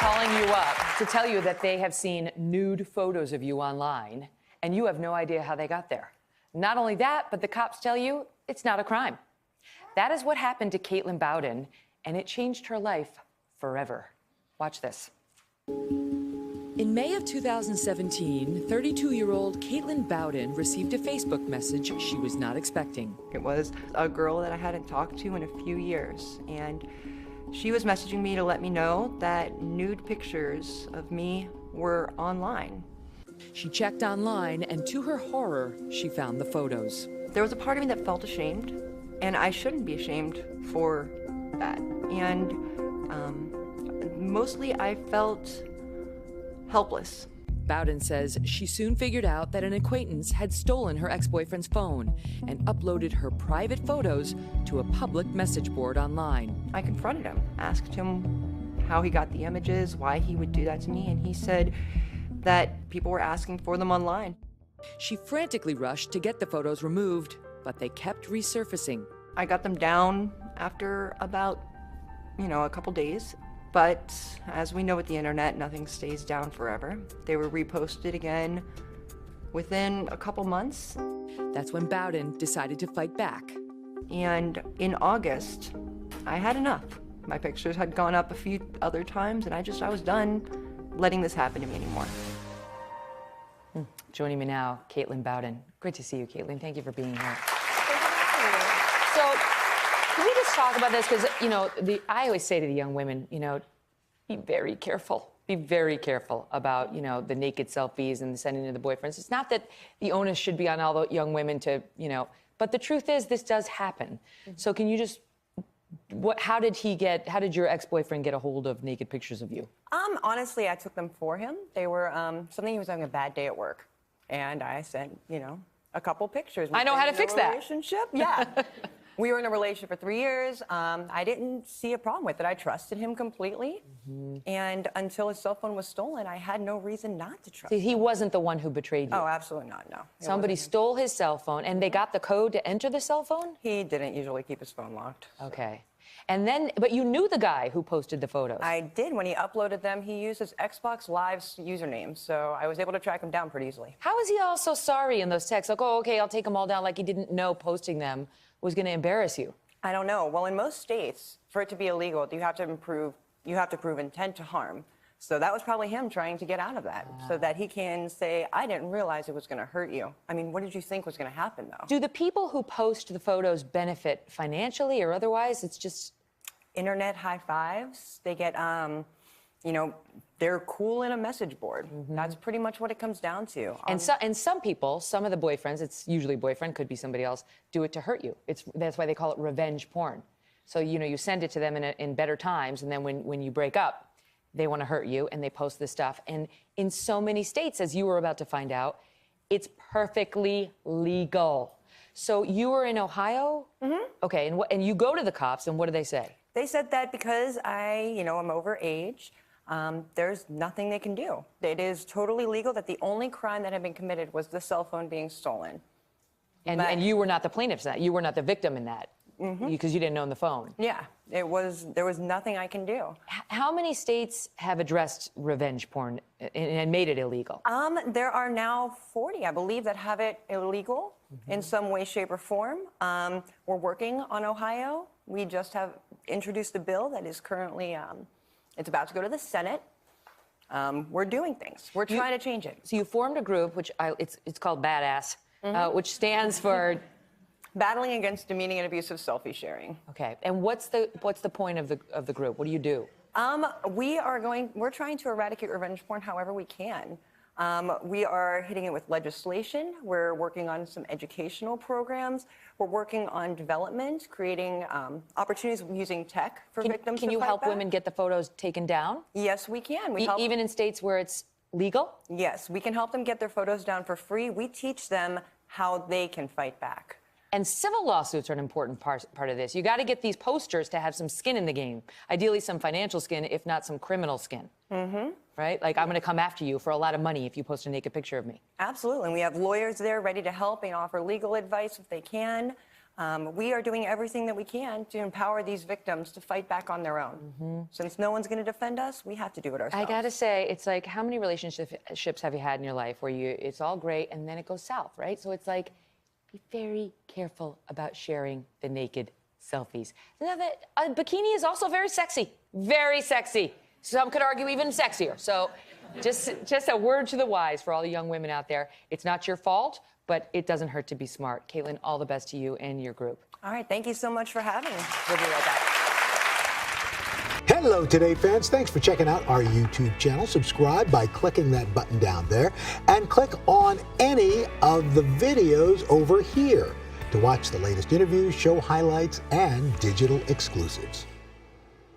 calling you up to tell you that they have seen nude photos of you online, and you have no idea how they got there. Not only that, but the cops tell you it's not a crime. That is what happened to Katelyn Bowden, and it changed her life forever. Watch this. In May of 2017, 32-year-old Katelyn Bowden received a Facebook message she was not expecting. It was a girl that I hadn't talked to in a few years, and she was messaging me to let me know that nude pictures of me were online. She checked online, and to her horror, she found the photos. There was a part of me that felt ashamed, and I shouldn't be ashamed for that. And mostly I felt helpless. Bowden says she soon figured out that an acquaintance had stolen her ex-boyfriend's phone and uploaded her private photos to a public message board online. I confronted him, asked him how he got the images, why he would do that to me, and he said that people were asking for them online. She frantically rushed to get the photos removed, but they kept resurfacing. I got them down after about, a couple days. But as we know with the internet, nothing stays down forever. They were reposted again within a couple months. That's when Bowden decided to fight back. And in August, I had enough. My pictures had gone up a few other times, and I was done letting this happen to me anymore. Joining me now, Katelyn Bowden. Great to see you, Katelyn. Thank you for being here. So, can we just talk about this? Because, I always say to the young women, be very careful. Be very careful about, the naked selfies and sending to the boyfriends. It's not that the onus should be on all the young women to, but the truth is this does happen. So can you just, how did your ex-boyfriend get a hold of naked pictures of you? Honestly, I took them for him. They were, he was having a bad day at work. And I sent, a couple pictures. I know how to fix that. Relationship, yeah. We were in a relationship for 3 years. I didn't see a problem with it. I trusted him completely. And until his cell phone was stolen, I had no reason not to trust him. He wasn't the one who betrayed you? Oh, absolutely not, no. Somebody stole his cell phone, and they got the code to enter the cell phone? He didn't usually keep his phone locked. Okay. And then, but you knew the guy who posted the photos? I did. When he uploaded them, he used his Xbox Live's username, so I was able to track him down pretty easily. How is he all so sorry in those texts? Like, oh, okay, I'll take them all down, like he didn't know posting them was going to embarrass you? I don't know. Well, in most states, for it to be illegal, you have to prove intent to harm. So that was probably him trying to get out of that, so that he can say, I didn't realize it was going to hurt you. I mean, what did you think was going to happen, though? Do the people who post the photos benefit financially or otherwise? It's just internet high fives. They get, they're cool in a message board. That's pretty much what it comes down to. And some people, some of the boyfriends, it's usually boyfriend, could be somebody else, do it to hurt you. That's why they call it revenge porn. So, you send it to them in better times, and then when you break up, they want to hurt you, and they post this stuff. And in so many states, as you were about to find out, it's perfectly legal. So you were in Ohio? Okay, and you go to the cops, and what do they say? They said that because I'm over age, there's nothing they can do. It is totally legal, that the only crime that had been committed was the cell phone being stolen. And you were not the plaintiff in that. You were not the victim in that. Because you didn't own the phone. Yeah, there was nothing I can do. How many states have addressed revenge porn and made it illegal? There are now 40, I believe, that have it illegal in some way, shape, or form. We're working on Ohio. We just have introduced a bill that is currently, it's about to go to the Senate. We're doing things. We're trying to change it. So you formed a group, which it's called Badass, which stands for Battling Against Demeaning and Abusive Selfie Sharing. Okay, and what's the point of the group? What do you do? We're trying to eradicate revenge porn however we can. We are hitting it with legislation. We're working on some educational programs. We're working on development, creating opportunities using tech for victims. Can you help women get the photos taken down? Yes, we can. Even in states where it's legal? Yes, we can help them get their photos down for free. We teach them how they can fight back. And civil lawsuits are an important part of this. You got to get these posters to have some skin in the game. Ideally, some financial skin, if not some criminal skin. Right? Like, I'm going to come after you for a lot of money if you post a naked picture of me. Absolutely. And we have lawyers there ready to help and offer legal advice if they can. We are doing everything that we can to empower these victims to fight back on their own. Since no one's going to defend us, we have to do it ourselves. I gotta say, it's like, how many relationships have you had in your life where it's all great and then it goes south, right? So it's like, be very careful about sharing the naked selfies. Now that a bikini is also very sexy, very sexy. Some could argue even sexier. So just a word to the wise for all the young women out there. It's not your fault, but it doesn't hurt to be smart. Katelyn, all the best to you and your group. All right, thank you so much for having me. We'll be right back. Hello, Today fans. Thanks for checking out our YouTube channel. Subscribe by clicking that button down there and click on any of the videos over here to watch the latest interviews, show highlights, and digital exclusives.